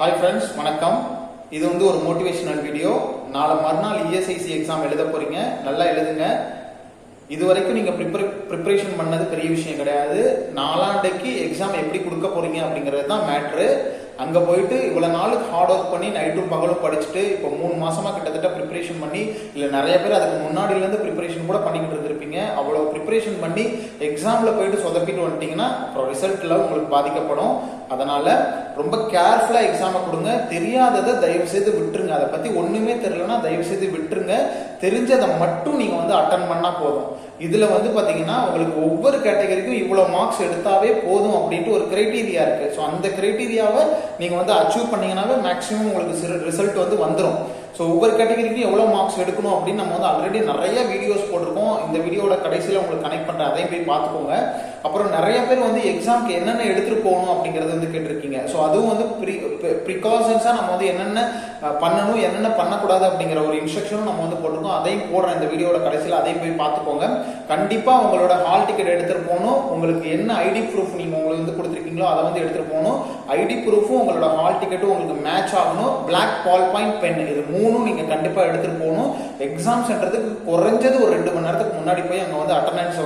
Hi friends, வணக்கம். இது ஒரு மோட்டிவேஷனல் வீடியோ. நாளை மறுநாள் ESIC எக்ஸாம் எழுத போறீங்க. நல்லா எழுதுங்க. இதுவரைக்கும் நீங்க ப்ரிப்பரேஷன் பண்ணது பெரிய விஷயம் கிடையாது. நாளாண்டைக்கு எக்ஸாம் எப்படி கொடுக்க போறீங்க அப்படிங்கிறது தான் மேட்ரு. அங்க போயிட்டு இவ்வளவு நாளுக்கு ஹார்ட் ஒர்க் பண்ணி நைட்டும் பகலும் படிச்சுட்டு இப்போ 3 மாசமா கிட்டத்தட்ட ப்ரிப்பரேஷன் பண்ணி இல்ல நிறைய பேர் அதுக்கு முன்னாடில இருந்து ப்ரிப்பரேஷன் கூட பண்ணிக்கிட்டு இருந்திருப்பீங்க. அவ்வளவு ப்ரிப்பரேஷன் பண்ணி எக்ஸாம்ல போயிட்டு சொதப்பிட்டு வந்துட்டீங்கன்னா அப்புறம் ரிசல்ட்ல உங்களுக்கு பாதிக்கப்படும். அதனால ரொம்ப கேர்ஃபுல்லா எக்ஸாமை கொடுங்க. தெரியாததை தயவு செய்து விட்டுருங்க. அதை பத்தி ஒண்ணுமே தெரியலன்னா தயவு செய்து விட்டுருங்க. தெரிஞ்சதை மட்டும் நீங்க அட்டன் பண்ணா போதும். இதுல பாத்தீங்கன்னா உங்களுக்கு ஒவ்வொரு கேட்டகரிக்கும் இவ்வளவு மார்க்ஸ் எடுத்தாவே போதும் அப்படின்ட்டு ஒரு கிரைட்டீரியா இருக்கு. ஸோ அந்த கிரைட்டீரியாவை நீங்க அச்சீவ் பண்ணீங்கன்னாவே மேக்ஸிமம் உங்களுக்கு ரிசல்ட் வந்துடும். ஸோ ஒவ்வொரு கேட்டகரிக்கும் எவ்வளவு மார்க்ஸ் எடுக்கணும் அப்படின்னு நம்ம ஆல்ரெடி நிறைய வீடியோஸ் போட்டிருக்கோம். இந்த வீடியோட கடைசியில் உங்களுக்கு கனெக்ட் பண்றேன், அதையும் போய் பார்த்துக்கோங்க. அப்புறம் நிறைய பேர் எக்ஸாம்க்கு என்னென்ன எடுத்துட்டு போகணும் அப்படிங்கறது கேட்டிருக்கீங்க. ஸோ அதுவும் ப்ரிகாஷன்ஸா நம்ம என்னென்ன பண்ணணும் என்னென்ன பண்ணக்கூடாது அப்படிங்கிற ஒரு இன்ஸ்ட்ரக்ஷனும் நம்ம போட்டிருக்கோம். அதையும் போடுறேன் இந்த வீடியோட கடைசியில், அதையும் போய் பார்த்துக்கோங்க. கண்டிப்பா உங்களோட ஹால் டிக்கெட் எடுத்துட்டு போகணும். உங்களுக்கு என்ன ஐடி ப்ரூஃப் நீங்க உங்களுக்கு கொடுத்துருக்கீங்களோ அதை எடுத்துட்டு போகணும். ஐடி ப்ரூஃபும் உங்களோட ஹால் டிக்கெட்டும் உங்களுக்கு மேட்ச் ஆகணும். பிளாக் பால் பாயிண்ட் பென், இது மூணும் நீங்க கண்டிப்பா எடுத்துட்டு போகணும். எக்ஸாம் சென்டருக்கு குறைஞ்சது ஒரு 2 மணி நேரத்துக்கு முன்னாடி போய் அங்க அட்டெண்டன்ஸ்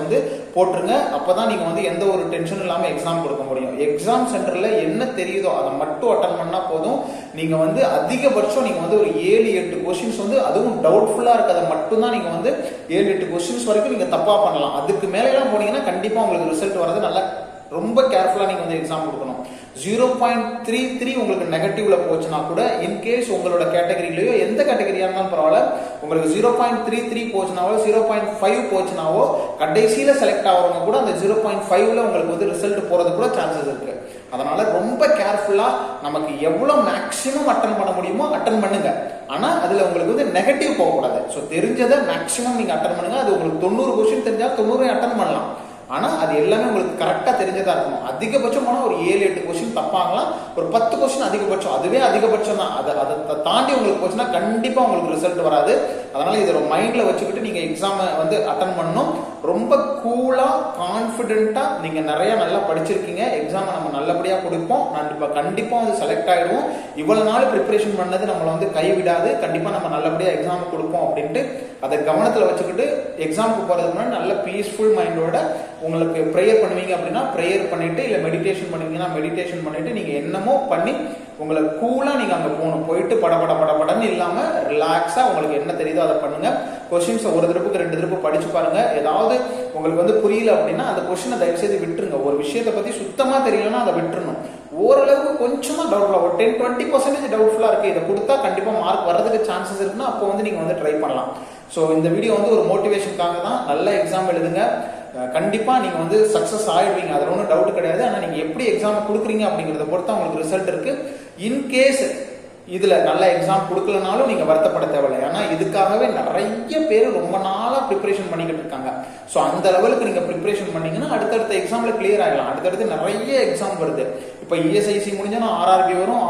போட்டுருங்க. அப்பதான் நீங்க எந்த ஒரு டென்ஷன் இல்லாம எக்ஸாம் கொடுக்க முடியும். எக்ஸாம் சென்டர்ல என்ன தெரியுதோ அதை மட்டும் அட்டன் பண்ணா போதும். நீங்க அதிகபட்சம் நீங்க ஒரு 7-8 கொஸ்டின்ஸ் அதுவும் டவுட்ஃபுல்லா இருக்கிறத மட்டும் தான் நீங்க 7-8 கொஸ்டின்ஸ் வரைக்கும் நீங்க தப்பா பண்ணலாம். அதுக்கு மேல எல்லாம் போனீங்கன்னா கண்டிப்பா உங்களுக்கு ரிசல்ட் வரது நல்லா ரொம்ப கேர்ஃபுல்லா நீங்க எக்ஸாம் கொடுக்கணும். 0.33 உங்களுக்கு நெகட்டிவ்ல போச்சுன்னா கூட, இன்கேஸ் உங்களோட கேட்டகரியிலயோ எந்த கேட்டகரியா இருந்தாலும் பரவாயில்ல, உங்களுக்கு 0.33 போச்சுனாவோ 0.5 போச்சுனாவோ கடைசியில செலக்ட் ஆகிறவங்க கூட அந்த 0.5ல உங்களுக்கு ரிசல்ட் போறது கூட சான்சஸ் இருக்கு. அதனால ரொம்ப கேர்ஃபுல்லா நமக்கு எவ்வளவு மேக்சிமம் அட்டன் பண்ண முடியுமோ அட்டன் பண்ணுங்க. ஆனா அதுல உங்களுக்கு நெகட்டிவ் போகக்கூடாது. ஸோ தெரிஞ்சதை மேக்சிமம் நீங்க அட்டன் பண்ணுங்க. அது உங்களுக்கு 90 கொஸ்டின் தெரிஞ்சா 90 அட்டன் பண்ணலாம். ஆனா அது எல்லாமே உங்களுக்கு கரெக்டா தெரிஞ்சதா இருக்கணும். அதிகபட்சம் போனா ஒரு 7-8 கொஸ்டின் தப்பாகலாம், ஒரு 10 கொஸ்டின் அதிகபட்சம், அதுவே அதிகபட்சம் தான். அதை தாண்டி உங்களுக்கு போச்சுன்னா கண்டிப்பா உங்களுக்கு ரிசல்ட் வராது. அதனால இதை ஒரு மைண்ட்ல வச்சுக்கிட்டு நீங்க எக்ஸாமை அட்டன் பண்ணணும். ரொம்ப கூலா கான்பிடென்ட்டா நீங்க நிறைய நல்லா படிச்சிருக்கீங்க. எக்ஸாமை நம்ம நல்லபடியா கொடுப்போம். கண்டிப்பா செலக்ட் ஆயிடுவோம். இவ்வளவு நாள் ப்ரிப்பரேஷன் பண்ணது நம்மளை கைவிடாது. கண்டிப்பா நம்ம நல்லபடியா எக்ஸாம் கொடுப்போம் அப்படின்ட்டு அதை கவனத்துல வச்சுக்கிட்டு எக்ஸாமுக்கு போறதுக்கு முன்னாடி நல்ல பீஸ்ஃபுல் மைண்டோட உங்களுக்கு ப்ரேயர் பண்ணுவீங்க அப்படின்னா ப்ரேயர் பண்ணிட்டு, இல்ல மெடிடேஷன் பண்ணுவீங்கன்னா மெடிடேஷன் பண்ணிட்டு நீங்க என்னமோ பண்ணி உங்களை கூலா நீங்க அங்க போகணும். போயிட்டு படன்னு இல்லாம ரிலாக்ஸா உங்களுக்கு என்ன தெரியுதோ அதை பண்ணுங்க. கொஸ்டின்ஸ் ஒரு தடவைக்கு 2 தடவை படிச்சு பாருங்க. ஏதாவது உங்களுக்கு புரியல அப்படின்னா அந்த கொஸ்டினை தயவு செய்து விட்டுருங்க. ஒரு விஷயத்தை பத்தி சுத்தமா தெரியலன்னா அதை விட்டுறணும். ஓரளவுக்கு கொஞ்சமா டவுட்ஃபுல்லா, ஒரு 10-20% டவுட்ஃபுல்லா இருக்கு, இதை கொடுத்தா கண்டிப்பா மார்க் வர்றதுக்கு சான்சஸ் இருக்குன்னா அப்போ நீங்க ட்ரை பண்ணலாம். ஸோ இந்த வீடியோ ஒரு மோட்டிவேஷனுக்காக தான். நல்ல எக்ஸாம் எழுதுங்க. கண்டிப்பா நீங்க சக்சஸ் ஆயிடுவீங்க, அதுல ஒன்றும் டவுட் கிடையாது. ஆனா நீங்க எப்படி எக்ஸாம் கொடுக்குறீங்க அப்படிங்கறத பொறுத்து உங்களுக்கு ரிசல்ட் இருக்கு. இன்கேஸ் இதுல நல்ல எக்ஸாம் கொடுக்கலனாலும் நீங்க வருத்தப்பட தேவையில்லை. ஆனா இதுக்காகவே நிறைய பேர் ரொம்ப நாளா ப்ரிப்பரேஷன் பண்ணிக்கிட்டு இருக்காங்க. ஸோ அந்த லெவலுக்கு நீங்க ப்ரிப்பரேஷன் பண்ணீங்கன்னா அடுத்தடுத்த எக்ஸாம்ல கிளியர் ஆகலாம். அடுத்தடுத்து நிறைய எக்ஸாம் வருது. இப்ப ESIC முடிஞ்சா RRB வரும்.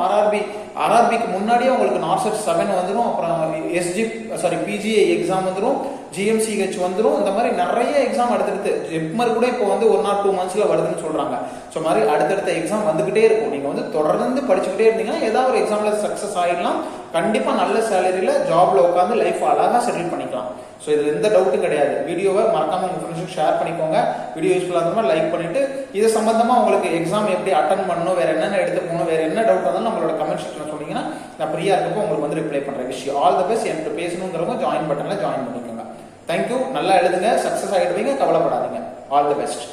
RRBக்கு முன்னாடியே உங்களுக்கு நார்செட் 7 வந்துடும். அப்புறம் PGI எக்ஸாம் வந்துடும், GMCH வந்துடும். இந்த மாதிரி நிறைய எக்ஸாம் அடுத்தடுத்து ஜிப்மர் கூட இப்போ 1 or 2 monthsல வருதுன்னு சொல்றாங்க. ஸோ மாதிரி அடுத்தடுத்த எக்ஸாம் வந்துகிட்டே இருக்கும். நீங்க தொடர்ந்து படிச்சுக்கிட்டே இருந்தீங்கன்னா ஏதாவது ஒரு எக்ஸாம்ல சக்சஸ் ஆயிடலாம். கண்டிப்பா நல்ல சேலரியில ஜாப்ல உட்காந்து லைஃப் அழகா செட்டில் பண்ணிக்கலாம். ஸோ இதுல எந்த டவுட்டும் கிடையாது. வீடியோவை மறக்காம உங்க ஃப்ரெண்ட்ஸுக்கு ஷேர் பண்ணிக்கோங்க. வீடியோ யூஸ்ஃபுல்லா இருந்தா லைக் பண்ணிட்டு, இது சம்பந்தமா உங்களுக்கு எக்ஸாம் எப்படி அட்டன் பண்ணணும், வேற என்னென்ன எடுத்து போகணும், வேற என்ன டவுட் இருந்தாலும் நம்மளோட கமெண்ட் செக்ஷன்ல சொன்னீங்கன்னா நான் ஃப்ரீயா இருக்கப்போ உங்களுக்கு ரிப்ளை பண்றேன். விஷயம் ஆல் தி பெஸ்ட். எனக்கு பேசணுங்கிறவங்க ஜாயின் பட்டன்ல ஜாயின் பண்ணிக்கோங்க. தேங்க்யூ. நல்லா எழுதுங்க, சக்சஸ் ஆகிடுவீங்க, கவலைப்படாதீங்க. All the best.